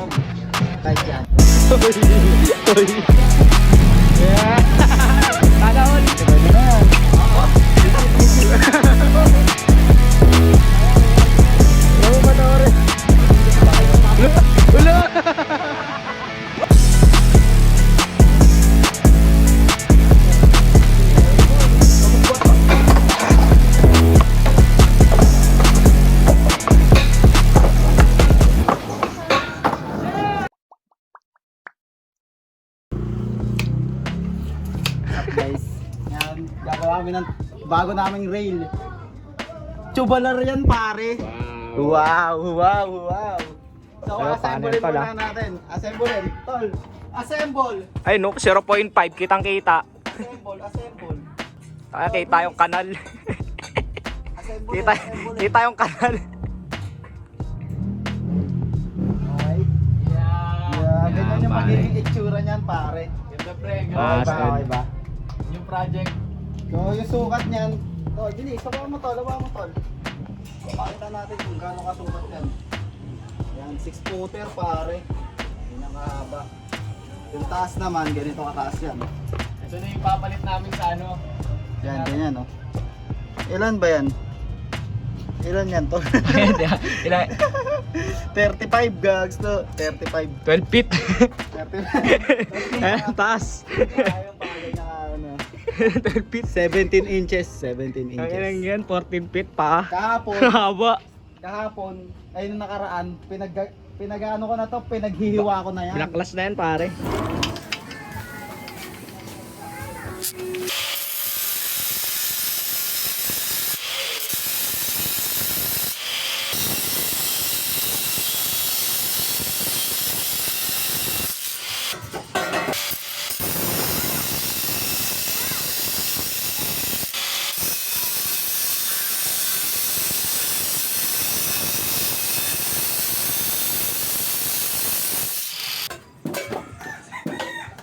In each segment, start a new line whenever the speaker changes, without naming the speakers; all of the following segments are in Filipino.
mo. Kahit yan.
Yeah. Tanahon.
Ano na yan?
Ano ba na rin? Ulo!
Guys, yan, gagawa kami ng bago naming rail. Tubular yan pare. Wow, wow, wow. So,
Pero
assemble
panel pala.
muna natin. Assemble, tol. Assemble.
Ay no, 0.5 kitang kita.
Assemble, assemble.
Kaya kita yung kanal.
Assemble,
kita,
assemble.
kita yung kanal.
Okay. Yeah, ganyan yung magiging itsura niyan pare.
Ganda pre,
Ah,
Okay ba?
stand.
Okay ba?
yung project.
So, yung sukat niyan. Oh, Jini, sabaw mo tol, lawa mo tol. Pakita natin kung gaano kasukat yan. Yan, 6 footer pare. Ganyan kahaba. Yung taas naman, ganito kataas yan.
Ito na yung papalit namin sa ano.
Yan, ganyan oh. Ilan ba yan? Ilan yan to?
Ilan?
35 gags to. 35.
12 feet.
35.
Eh, taas.
Ayaw pa ganyan ano.
12 feet.
17 inches. 17
Ang ilang
inches.
yan, 14 feet pa.
Kahapon,
Haba.
kahapon, ay nung nakaraan, pinag-ano ko na to, pinaghihiwa ko na yan.
Black na yan pare.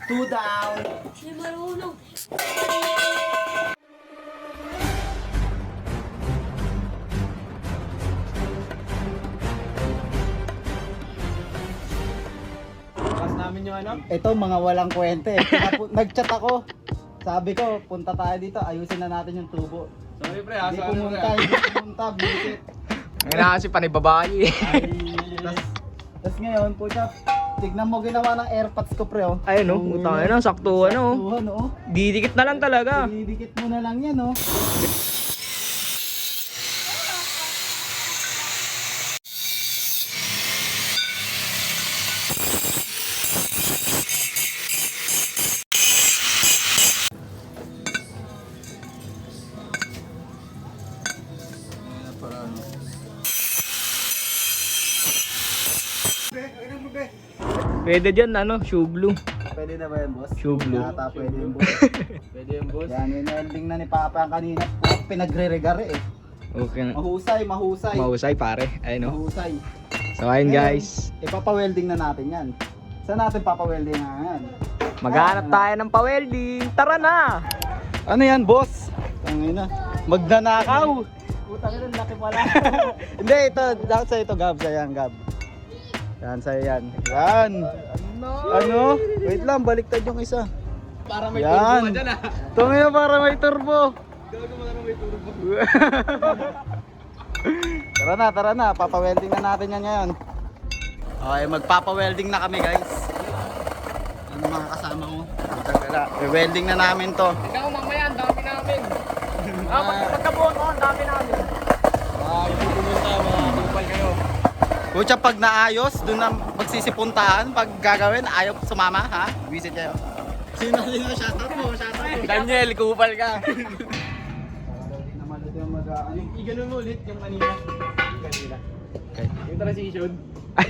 Two down.
Hindi marunong.
Pas namin yung ano.
Ito mga walang kwente. Nag-chat ako. Sabi ko, punta tayo dito, ayusin na natin yung tubo.
Sorry pre,
Hindi
asa ano
pumunta,
pre.
hindi pumunta, visit.
Ngayon na kasi panay babae.
Tapos ngayon, pucha, tignan mo ginawa ng airpods ko pre oh.
Ayun no,
Yung-
utang na, saktuhan no.
Saktuhan, oh.
Didikit na lang talaga.
Didikit mo na lang yan oh.
Pwede dyan ano, shoe glue.
Pwede na ba yan boss?
Shoe glue.
Yata pwede yung boss.
Pwede yung boss.
Yan, yung ending na ni Papa ang kanina. Pinagre-regare eh.
Okay na.
Mahusay, mahusay.
Mahusay pare. Ayun no.
Mahusay.
So ayun guys.
Ipapa-welding na natin yan. Saan natin papa-welding na yan?
Maghanap tayo ng pa-welding. Tara na!
Ano yan, boss? Tangina. Magnanakaw. Putang ina, laki pala. Hindi, ito, dapat sa ito, Gab. Yan, Gab. Yan, sa'yo yan. Yan. Ano? Wait lang, baliktad yung isa.
Para may
Yan.
turbo dyan ah.
Tumingin para may turbo.
Gago mo na may turbo.
Tara na. Papa-welding na natin yan ngayon. Okay, magpapa-welding na kami, guys. Ano mga kasama ko? Welding na namin to.
Tingnan ko mamaya, ang dami namin.
Pagkabuon mo, ang dami namin.
Hindi pumunta, mga kupal kayo.
Kutya, pag naayos, doon na magsisipuntahan. Pag gagawin, ayaw sumama, ha? Visit kayo. Sino? Shoutout mo.
Daniel, kupal ka.
Hindi naman ito yung mag-ano.
Iganon mo ulit yung kanina. Yung kanina.
Okay.
Yung transition.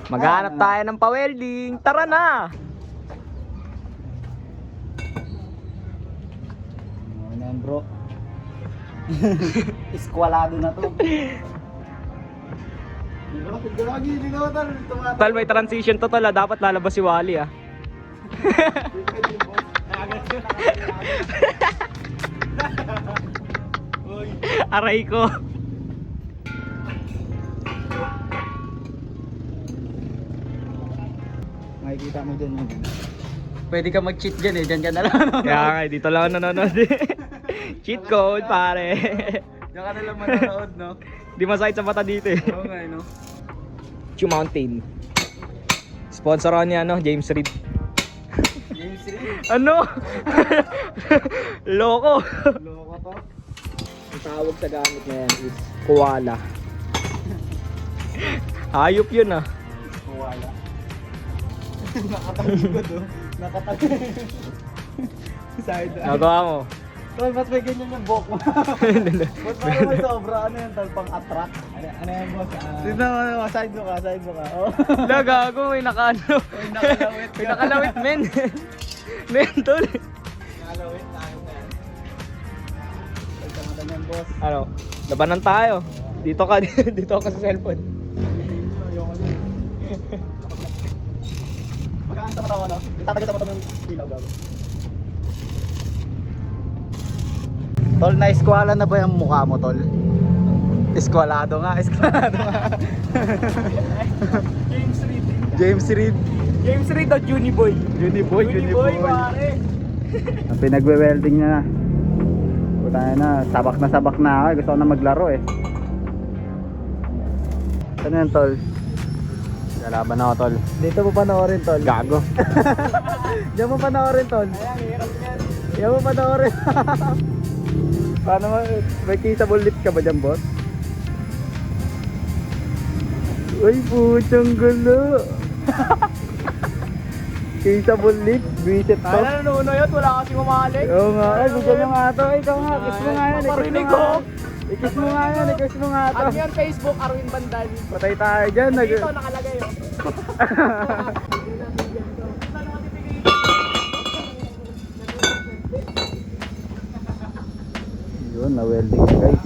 Maghanap tayo ng pa-welding. Tara na!
Ano yan, bro? Iskwalado na to.
Tal, may transition to tala. Dapat lalabas si Wally ah. Aray ko.
Makikita mo dyan yung gano'n. Pwede ka mag-cheat dyan eh, dyan ka na lang.
Kaya nga, dito lang ako nanonood eh. Cheat code, pare.
Diyan ka na lang manonood, no?
Di masakit sa mata dito eh.
Oo nga, no?
Chu Mountain. Sponsoran niya ano, James Reid.
James Reid.
Ano? Loko.
Loko to.
Ang tawag sa gamit na yan is koala. Hayop yun ah.
Wala. Nakatalikod, oh. Nakatalikod. Side.
Nagawa mo.
Tol, ba't may ganyan yung buhok mo? Ba't parang may sobra? Ano yan, tol? Pang-attract? Ano yan, boss? Tignan mo, side mo ka, side mo ka. Oh.
Gago, may nakano.
May nakalawit
May nakalawit men. Men tol.
Nakalawit, tayo na yan. Ay, kamata niyan, boss.
Ano? Labanan tayo. Dito ka, dito ka sa cellphone.
Ayoko na. Magkaan sa mata mo, no? Itatagal sa mata mo yung ilaw, gago. Tol, na-eskwala na ba yung mukha mo, tol? Eskwalado nga, eskwalado nga.
James Reid.
James Reid.
James Reid o Juniboy?
Juniboy,
Juniboy pare.
Pinagwe-welding niya na. Puta na, sabak na ako. Gusto ko na maglaro eh. Ano yan, tol? Lalaban ako, tol. Dito mo panoorin, tol.
Gago.
Diyan mo panoorin, tol. Diyan mo panoorin. Paano mo? May kissable lips ka ba dyan, boss? Uy, putang gulo. Kissable lips, bisit to.
Kaya nanuno yun, wala kasi kumalik.
Oo nga, ay, bigyan mo nga to. Ikaw nga, kiss mo nga yan.
Paparinig ko.
I-kiss mo nga yan, i-kiss mo nga to.
Ano yan, Facebook, Arwin Bandan.
Patay tayo dyan.
Dito nakalagay oh.
Yun, na-welding na guys.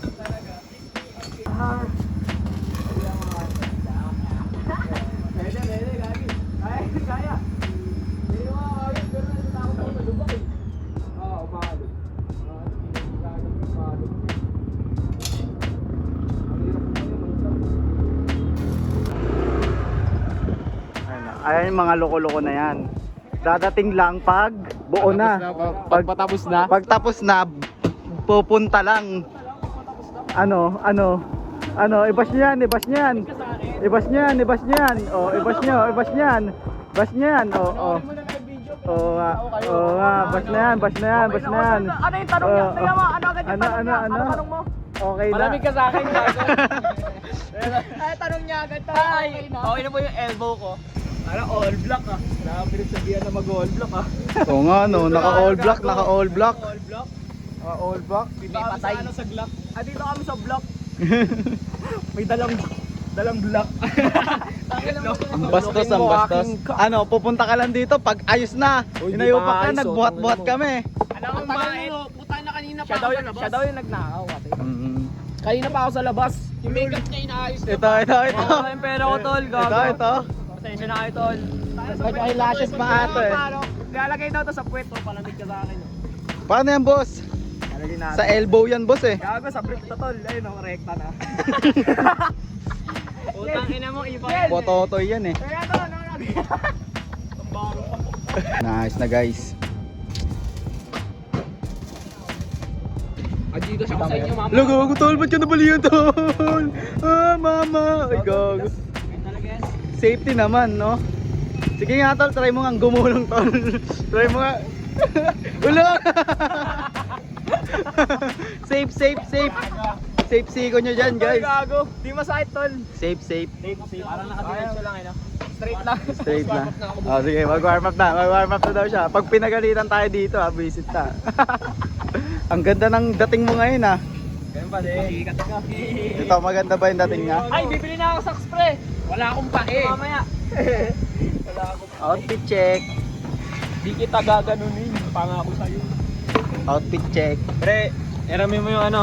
Ayan yung mga loko-loko na yan. Dadating lang pag buo na.
Pagpatapos na.
Pagtapos na, pupunta lang. Ano, ibas niyan. Ibas niyan. Oh, ibas niyan. Bas niyan. Oh. Oo nga, bas na yan.
Ano yung tanong niya? Tingnan mo, ano agad yung tanong niya? Ano tanong mo?
Okay na.
Malamig ka sa akin, gago. Ay, tanong niya agad. Okay na. Okay na po yung elbow ko. Ano, all black ah. Wala kang pinagsabihan na mag-all black ah.
Oo nga, no. Naka-all black.
All black?
All black.
Dito kami sa ano, sa block. Dito kami sa block. May dalang block.
Ang bastos. Ano, pupunta ka lang dito pag ayos na.
Uy, di
Inayupak
pa
ka,
ayos,
nagbuhat-buhat
oh.
kami.
Alam mo ba, puta na kanina pa ako sa labas. Siya daw yung nagnakaw kasi. Kanina pa ako sa labas. Yung makeup niya inaayos niya.
Ito.
Wala yung pera ko, tol. Gago.
Ito.
Pasensya na kayo, tol.
May lashes pa ata eh.
Lalagay daw to sa puwet to, palamig ka sa akin.
Paano yan, boss?
Lalagay natin.
Sa elbow yan, boss eh.
Gago, sa brief to, tol. Ayun, rekta na. Putang ina mo, iba.
Pototoy yan eh.
Kaya to,
Nice na guys.
Dito siya sa inyo, mama.
Gago, tol, ba't ka nabaliyan, tol? Mama. Ay, gago. Safety naman, no? Sige nga, tol, try mo nga gumulong, tol. Try mo nga. Ulo! Safe. Safe siko nyo dyan, guys.
Gago, di masakit, tol.
Safe.
Parang nakadiretso lang, eh, no? Straight lang.
Straight na. Oh, sige, mag-warm up na daw siya. Pag pinagalitan tayo dito, visit ta. Ang ganda ng dating mo ngayon, ah.
Ganun ba, sikat ka.
Ito, maganda ba yung dating niya?
Ay, bibili na ako sa spray. Wala akong pae. Mamaya. Wala akong pae.
Outfit check.
Di kita gaganunin. Pangako sa'yo.
Outfit check.
Pre, eramin mo yung ano.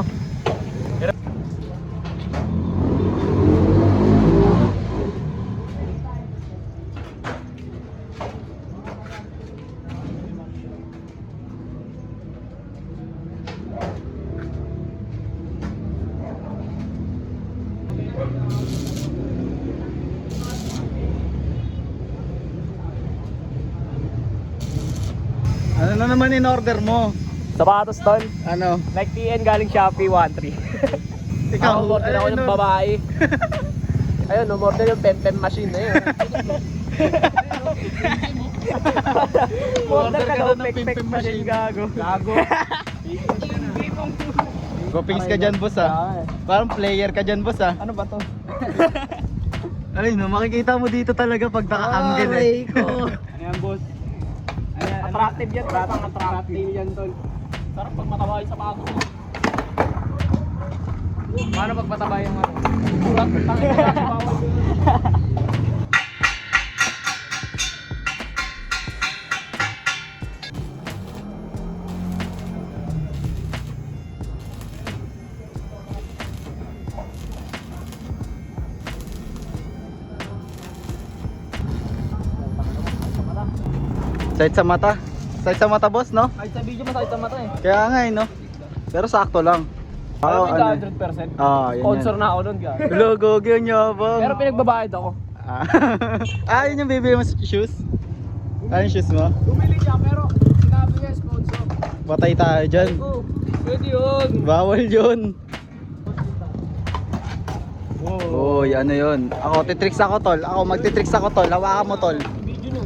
Ano na naman in order mo?
Sapatos tol.
Ano?
Like TN galing Shopee 1.3.
Ikaw,
Ako order ako
ano
ng
yun?
babae. Ayun, umorder yung pem-pem machine na yun. Order ka daw pek-pek machine gago. Gago.
Gopings ka dyan, boss ah. Parang player ka dyan, boss ah.
Ano ba to?
Ay, no, makikita mo dito talaga pag naka-angle eh.
Ano yan, boss? Attractive yan, tol. Pang attractive yan, tol. Sarap pag mataba yung sapatos. Paano pag mataba yung ano? Surat, tangin na sa bawal yun.
Sight sa mata. Sight sa mata, boss, no?
Ay, sa video masakit sa mata eh.
Kaya nga eh, no? Pero sakto lang.
Alam mo
ano?
yung 100%?
Yun
Sponsor
yan.
na ako nun, gago.
Logo, yun yabang.
Pero pinagbabayad ako.
Yun yung bibili mo shoes? Ano yung shoes mo?
Bumili siya pero sinabi niya sponsor.
Patay tayo dyan.
Oh, pwede yun.
Bawal yun. Uy, ano yun? Ako, titricks ako, tol. Ako, magtitricks ako, tol. Hawakan mo, tol.
Video no.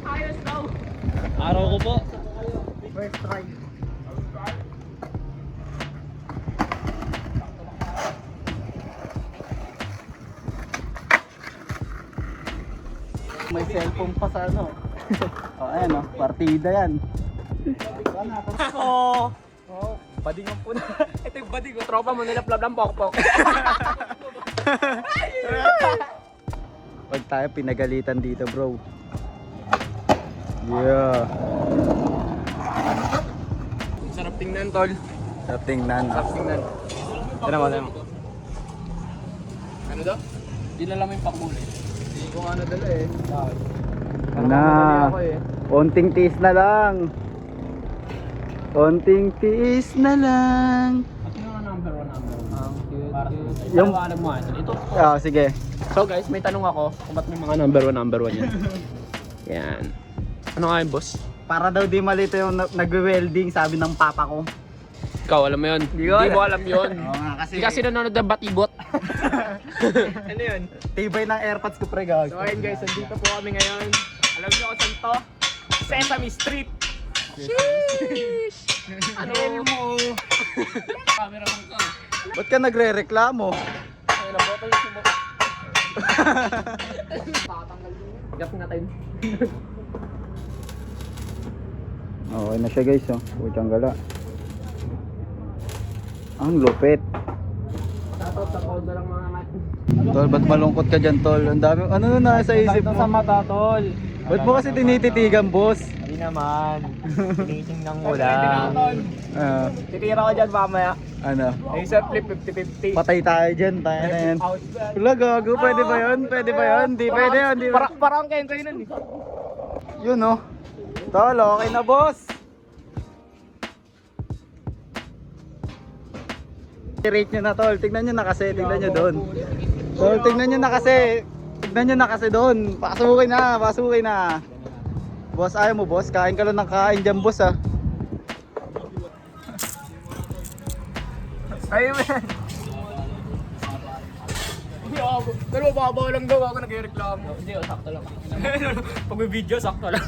Ayos daw.
Araw ko po.
First try.
May cellphone pa sa ano. Ayan, no? Partida yan.
Oh. Oh, badingan po na. Ito yung bading ko. Tropa mo nila plab lang pokpok.
Pag tayo pinagalitan dito, bro. Yeah.
Sarap tingnan, tol.
Sarap tingnan.
Sarap tingnan. Tara mo, tara mo. Ano daw? Dinala mo yung pakbuli. Hindi ko nga nadala eh.
Na. Konting tiis na lang. Konting tiis na lang.
Ano nga number one? Para sa
Yung-
paliwanag mo ito.
Sige.
So guys, may tanong ako kung ba't may mga number one yan. Yan. Ano nga yun, boss?
Para daw di malito yung nagwe-welding, sabi ng papa ko.
Ikaw, alam mo yun? Hindi mo alam yun.
Oo nga, kasi,
Hindi kasi nanonood ng batibot. Ano yun?
tibay ng airpods ko, pre, gag.
So ayun guys, nandito po kami ngayon. Alam niyo kung saan to? Sesame Street. Sheesh! Ano mo? Camera lang ka.
Ba't ka nagre-reklamo?
Ay, naboto yung sumo. Tatanggal din. Gap natin.
Okay na siya, guys, oh. Putyang gala. Ang lupit.
Tapos sa pondo lang mga mat.
Tol, ba't malungkot ka dyan, tol? Ang dami, ano na nasa isip mo?
mata, tol.
Ba't mo kasi tinititigan, boss?
Hindi naman. Tinitingnan ko lang. Titira ko dyan mamaya.
Ano?
Isa flip 50-50.
Patay tayo dyan, tayo na yan. Wala, gago, pwede ba yun? Pwede ba yun? Di pwede yun, di ba?
Parang kayo nun eh.
Yun, oh. Tol, okay na, boss. I-rate nyo na, tol. Tignan nyo na kasi, tignan nyo doon. Tol, tignan nyo na kasi. Tignan nyo na kasi doon. Pasukin na, pasukin na. Boss, ayaw mo, boss. Kain ka lang ng kain dyan, boss, ah.
Ayun man. Hindi ako. Pero babaw lang daw ako nag-reklamo. Hindi, sakto lang. Pag may video, sakto lang.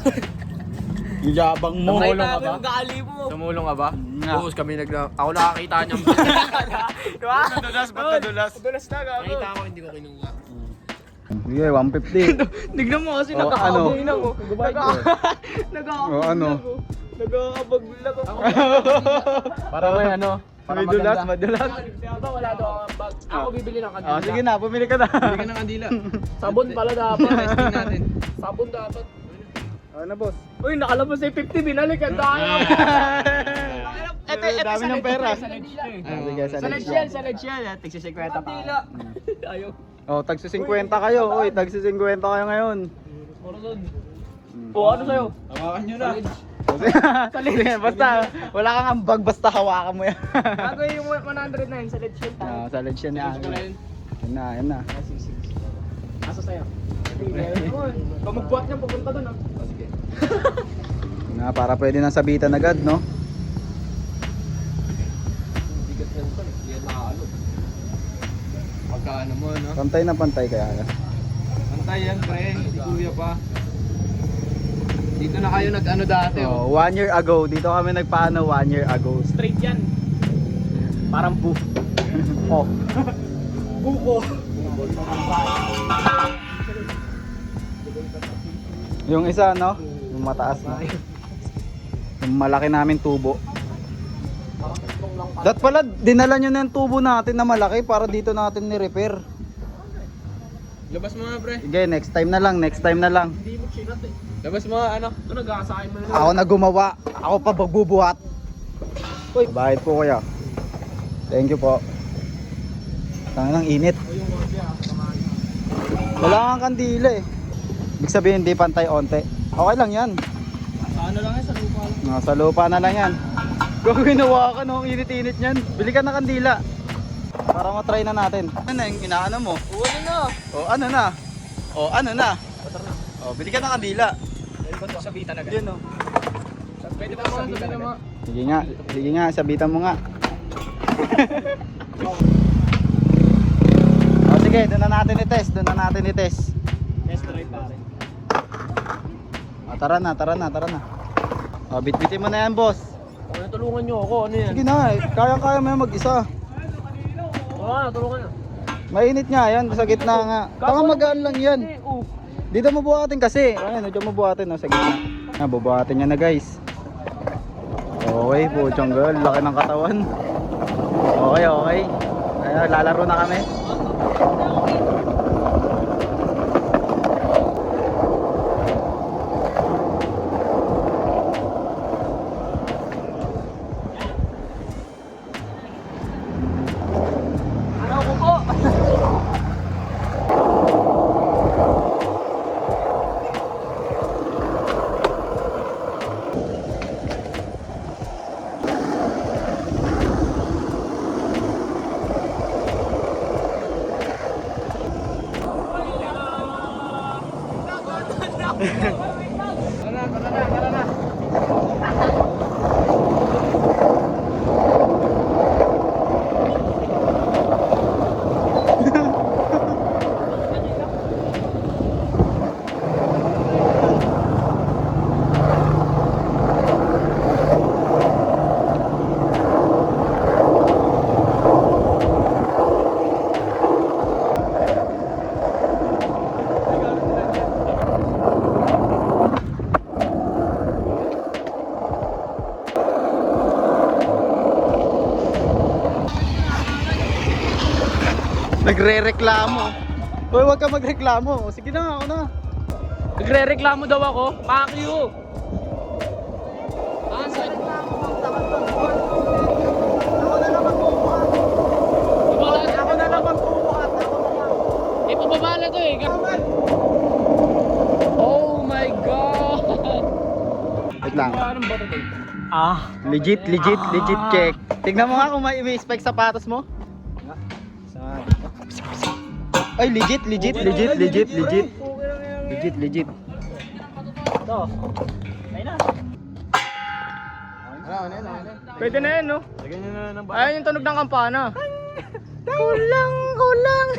Yung yabang mo.
Tumulong ka ba? Gali mo.
Tumulong ka ba?
Nga.
Oo, kami ako nakakita niya.
Diba?
Nadulas, ba't nadulas?
Nadulas na gago.
Nakita ko, hindi ko kinuha.
Sige, 150.
Tignan mo kasi
Oh,
nagkakabog
ano?
lang oh. Nagkakabog
Oh, ano?
lang oh. Nagkakabog lang ako.
Para may ano?
May dulas, madulas.
Diba wala daw ang bag. Ako bibili ng kandila.
Ah, sige na, pumili ka na.
Bili ka ng kandila.
Sabon pala dapat.
Testing natin.
Sabon dapat.
Ano, boss?
Uy, nakalabas na yung 50, binalik ang dami.
Dami ng pera.
Sa ledge
Sige,
Sa ledge yan, sa ledge yan. Tigsi 50 pa. Ayaw.
Oh, tagsi 50 kayo. Oy, tagsi 50 kayo ngayon.
Puro doon. O, ano sa'yo?
Hawakan nyo na.
Sige, basta wala kang ambag, basta hawakan mo yan.
Bago yung 109 sa ledge yan.
Sa ledge yan yan. Yan na, yan na.
Asa sa'yo. Ikaw magbuhat niya, pupunta doon ah.
Sige.
Na, para pwede na sabitan agad, no?
Bigat na ito. Hindi yan nakakalo. Pagkaano mo, no?
Pantay na pantay kaya yan.
Pantay yan, pre. Hindi kuya pa. Dito na kayo nag-ano dati, oh.
Oh, 1 year ago, dito kami nagpaano 1 year ago.
Straight yan. Parang bu. Oh. Buko.
Yung isa, no? Yung mataas na. Yung malaki namin tubo. Dat pala, dinala nyo na yung tubo natin na malaki para dito natin ni-repair.
Labas mo nga, pre.
Sige, next time na lang, next time na lang.
Hindi mo chinat eh.
Labas mo nga, ano?
Ito nag-aasakin mo na.
Ako na gumawa, ako pa magbubuhat. Uy, bakit po kuya? Thank you po. Tangan ng init. Wala kang kandila eh. Ibig sabihin hindi pantay onte. Okay lang yan.
Sa ano lang yan, sa lupa lang.
Nasa lupa na lang yan. Kung ginawa ka no, init-init yan. Bili ka ng kandila. Para matry na natin. Ano na yung inaano mo?
Uwali na.
O ano na? O ano na? O bili ka ng kandila.
Pwede ba ito sabitan agad?
Yun o.
Pwede ba sabitan agad?
Sige nga, sabitan mo nga. O sige, doon na natin i-test,
Test drive pare.
O tara na. O bitbitin mo na yan boss.
Kung tulungan nyo ako, ano yan?
Sige na, kaya mo yan mag-isa.
Oo, tulungan na.
Mainit nga yan, sa gitna nga. Baka magaan lang yan.
Oo.
Dito mo buhatin kasi. Ayun, dito mo buhatin sa gitna. Bubuhatin niya na guys. Okay, puchong girl, laki ng katawan. Okay. Ayun, lalaro na kami.
Ano ko po? Tara na.
Nagre-reklamo. Hoy, wag ka magreklamo. Sige na, ako na.
Nagre-reklamo daw ako. Pakyo. Ah, saan?
Ako na lang magbubuhat.
Eh, pababala to eh. Oh my God!
Wait lang.
Anong ba ito? Ah.
Legit check. Tignan mo nga kung may spike sapatos mo. Ay, legit.
Legit. Ito. Ayun na. Pwede na yan, no?
Lagyan nyo na ng
Ayun yung tunog ng kampana.
Kulang.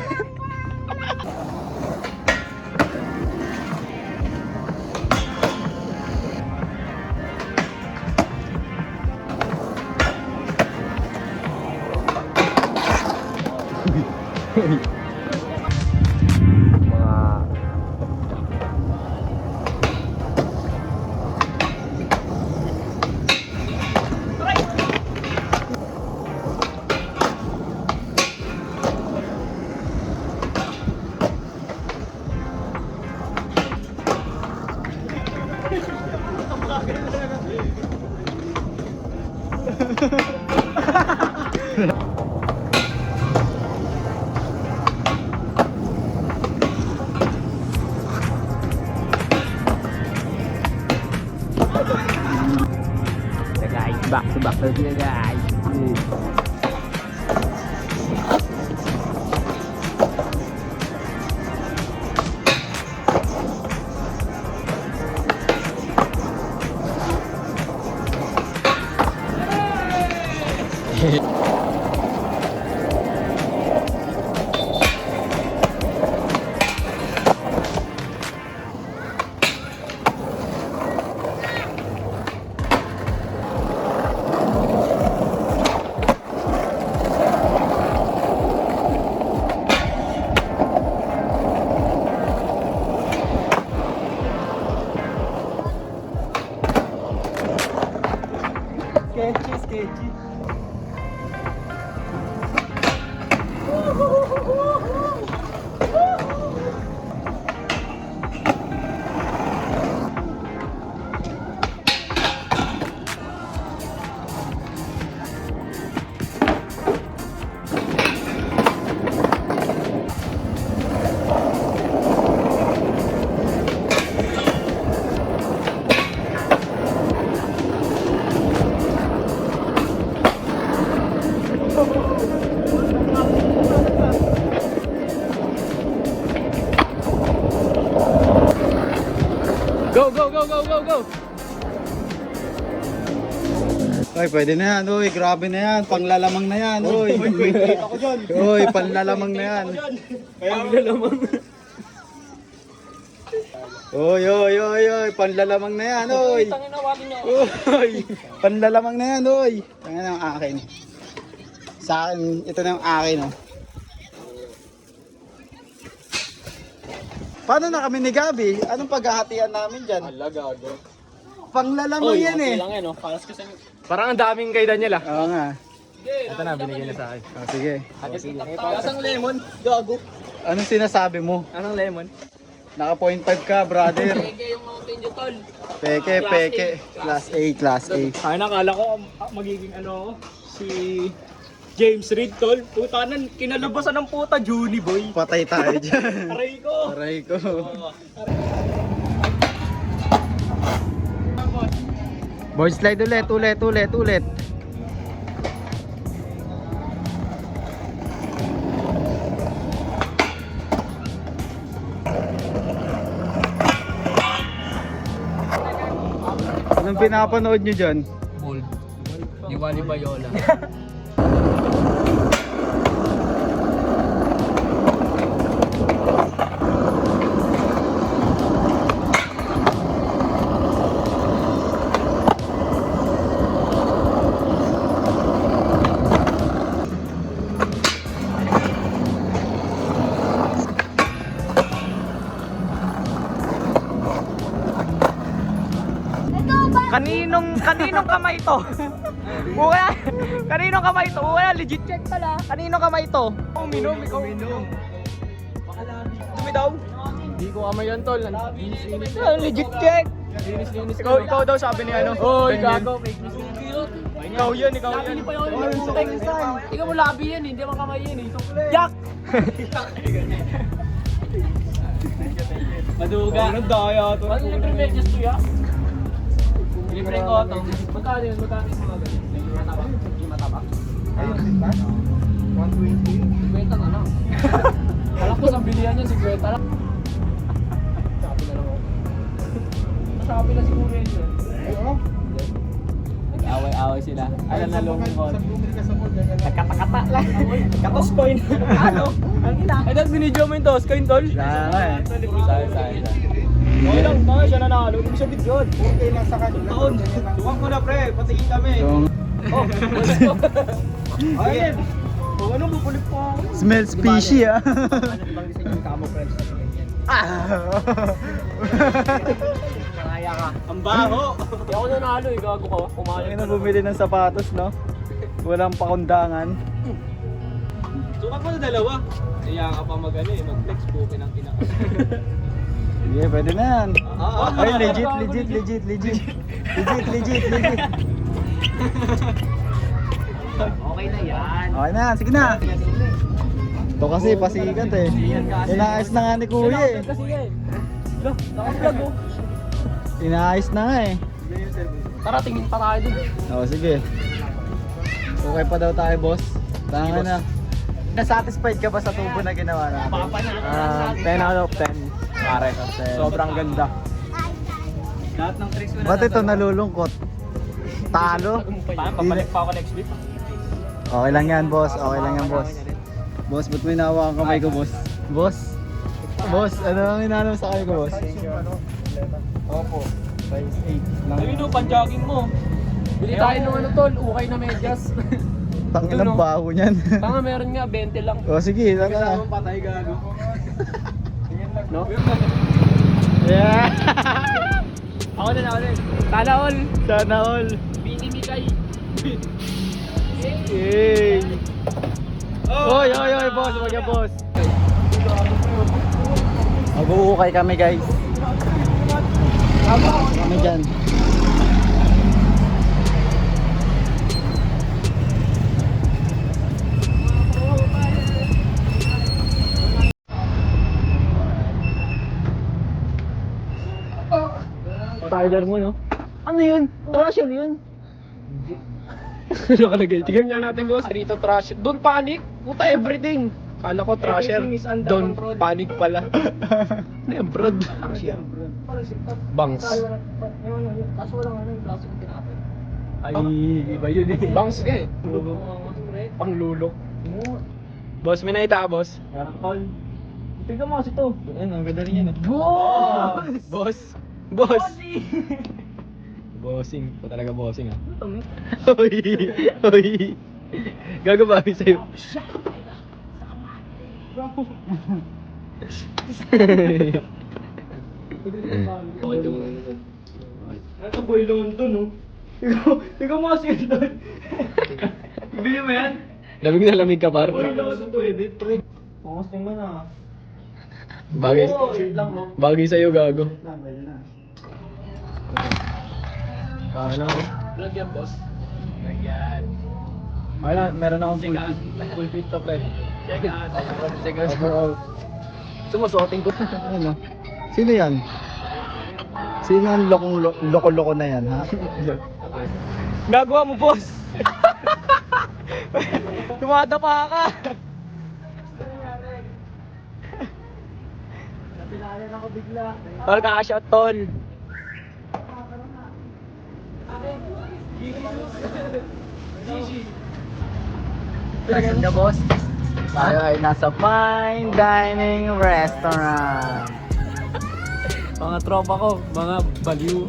Guys, back to back na sila guys. gago.
Ay, pwede na yan. Uy, grabe na yan. Panglalamang na yan. Uy,
Ako dyan.
uy, panlalamang na yan.
Panglalamang.
Uy, uy, uy, uy. Panlalamang na yan. Uy.
Tangin na, wagin niyo.
Uy, panlalamang na yan. Uy. Tangan na ang akin. Sa akin, ito na yung akin. Oh. Paano na kami ni Gabi? Anong paghahatian namin dyan?
Gago.
Panglalamang yan eh.
lang yan, oh. Parang ang daming kay Daniel, ah.
Oo nga.
Ito na, binigyan niya sa akin.
Oh, sige.
Kasang lemon, gago.
Anong sinasabi mo?
Anong lemon?
Naka 0.5 ka, brother.
Peke yung Mountain Dew, tol.
Peke, peke. Class A, class A.
Ay, nakala ko magiging ano, si James Reed, tol. Puta na, kinalabasan ng puta, Juni boy.
Patay tayo dyan.
Aray ko.
Aray ko. Board slide ulit, ulit. Anong pinapanood nyo dyan?
Bold. Diwali Bayola. Kaninong kamay to? Wala. Kaninong kamay to? Wala, legit check pala. Kaninong kamay to? Uminom, ikaw uminom. Dumi daw? Hindi ko kamay yan, tol. Legit check. Linis. Ikaw daw sabi ni ano? Oy, gago. Ikaw yan. Ikaw mo labi yan, hindi mo kamay yan. Yak! Maduga. Ano daya to? Ano libre medyas to ya? Libre ko ito. Magkano yun? Magkano yung mga ganyan? Hindi mataba?
Ayun, ba? 120.
50 na lang. Alam ko, ang bilihan niya, 50 lang. Sabi na lang ako. Sabi na siguro yun yun.
Oo.
Nag-away-away sila. Alam na lungkot.
Sa bumili ka sa mall, ganyan lang.
Nagkatakata lang. Katos coin. Ano? Ang ina. Eh, dahil binidyo mo yung toss coin, tol.
Sana eh.
Okay lang, baka siya nanalo. Hindi siya bidyon.
Okay lang sa kanila.
Taon.
Tuwag mo na, pre. Patingin kami.
Oh,
Ayun.
kung anong bubulit po ako.
Smells fishy ah.
Ano ibang design yung camo friends na ganyan? Kaya ka. Ang baho. Hindi ako nanalo eh, gago ka. Kumali
Ay na bumili ng sapatos, no? Walang pakundangan.
Sukat mo na dalawa. Kaya ka pa mag-flex bukin ang kinaka.
Sige, pwede na yan. Ay, legit.
Okay na yan.
Okay na, sige na. Ito kasi pasikat eh. Inaayos na nga ni Kuya eh.
Kasi yan. Naka-vlog oh.
Inaayos na nga eh.
Tara, tingin pa tayo dun.
Oo, sige. Okay pa daw tayo, boss. Tanga na. Nasatisfied ka ba sa tubo na ginawa natin?
10 out of 10. Pare, sobrang ganda.
Lahat ng tricks mo na.
Ba't ito nalulungkot? Talo?
Paano, papalik pa ako next week?
Okay lang yan, boss. Okay lang yan, boss. Boss, ba't may nawa ang kamay ko, boss? Boss? Boss, ano ang inanong sa kamay ko, boss?
Opo.
Size 8 lang.
Ayun o, pan-jogging mo. Bili tayo ng ano tol, ukay na medyas.
Tangin ng baho niyan.
Tanga, meron nga, 20 lang.
O sige, tanga na.
Patay gago.
No?
Yeah!
Ako na. Tala all.
Sana all.
Binimigay.
Yay! Oy, boss, wag yan, boss. Mag-uukay kami, guys. Kami dyan.
Tyler mo, no? Ano yun? Trash yun. Ano kalagay? Tignan nga natin, boss. Rito trash. Doon panic. Puta everything.
Kala ko trasher. Don't panic pala. Ano yan, brod? Bangs.
Kaso walang ano yung plastic na tinapay.
Ay, iba yun eh. Bangs ka eh. Panglulok. Boss, may nakita ka, boss?
Tignan mo kasi to.
Ayun, ang ganda rin yan.
Boss!
Boss! Boss! Bossing. Ito talaga bossing ah. Hoy! Hoy! Gagabawi sa'yo.
Ito boy lang to, no? Tignan mo kasi ito. Bili mo yan?
Lamig na lamig ka, par.
Boy lang ito, edit, pre. Focus naman ah.
Bagay, bagay sa'yo, gago. Ano? Vlog yan, boss. Vlog yan.
Wala, meron akong
Full fit to, pre. Check out. Check out. Overall. Sumusuotin ko.
Ano? Sino yan? Sino ang loko-loko na yan, ha?
Nagawa mo, boss! Tumadapa ka! Napilayan ako bigla. Tol, kakashot, tol! Pinasan ka, boss? Tayo ay nasa fine dining restaurant.
Mga tropa ko, mga baliw.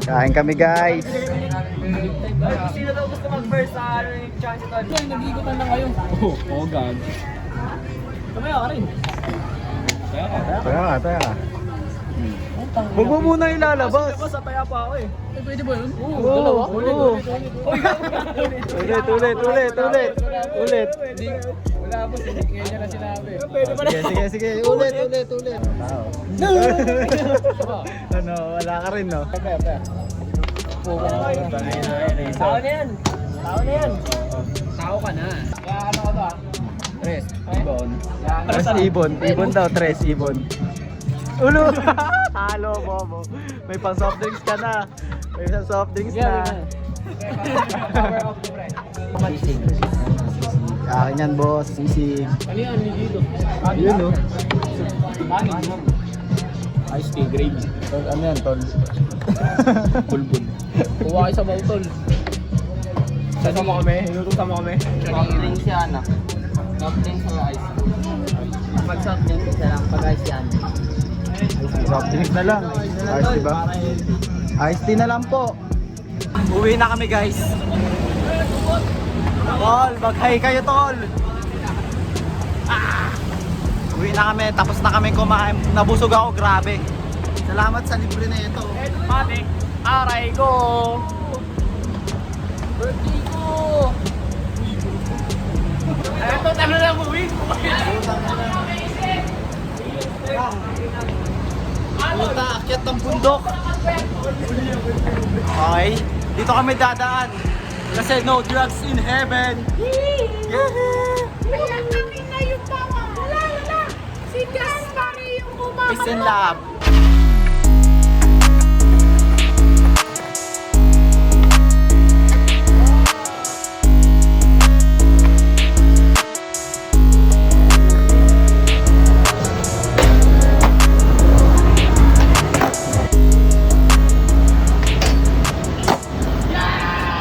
Kain kami, guys.
Sino daw gusto mag-first sa ano yung chance ito?
Nag-iigutan lang kayo. Oo, gago.
Tumayo ka rin.
Taya ka. Huwag mo muna ilalabas.
Boss, ataya pa ako eh.
Pwede ba yun?
Oo, dalawa? Oo.
Ulit.
Wala po, ngayon niya na sinabi.
Sige. Ulit. Ano, wala ka rin, no?
Tao na yan.
Tao ka na. Kaya ano ka ba? Tres. Ibon.
Tres ibon daw, tres ibon. Ulo! Talo, bobo. May pang soft drinks ka na. May pang soft drinks na.
Power of the bread.
Akin yan, boss. Sisig.
Ano yan? Dito.
Yun, no?
Ice tea, gravy.
Tol, ano yan, tol?
Pulbon. Kuha kayo sa bautol. Sasama kami? Inutusan mo kami?
Drinks yan ah. Soft drinks or ice? Pag soft drinks, isa lang. Pag ice yan.
Soft drinks na lang. Ice tea ba? Ice tea na lang po. Uwi na kami, guys. Tol, mag-hi kayo, tol. Uwi na kami, tapos na kami kumain. Nabusog ako, grabe. Salamat sa libre na ito.
Mati, aray ko! Birthday ko! Eto, talo lang uwi!
Puta, akyat ng bundok. Okay, dito kami dadaan. Kasi no drugs in heaven.
Wala na yung tawa. Wala. Si Gaspar yung kumakaroon.
Peace and love.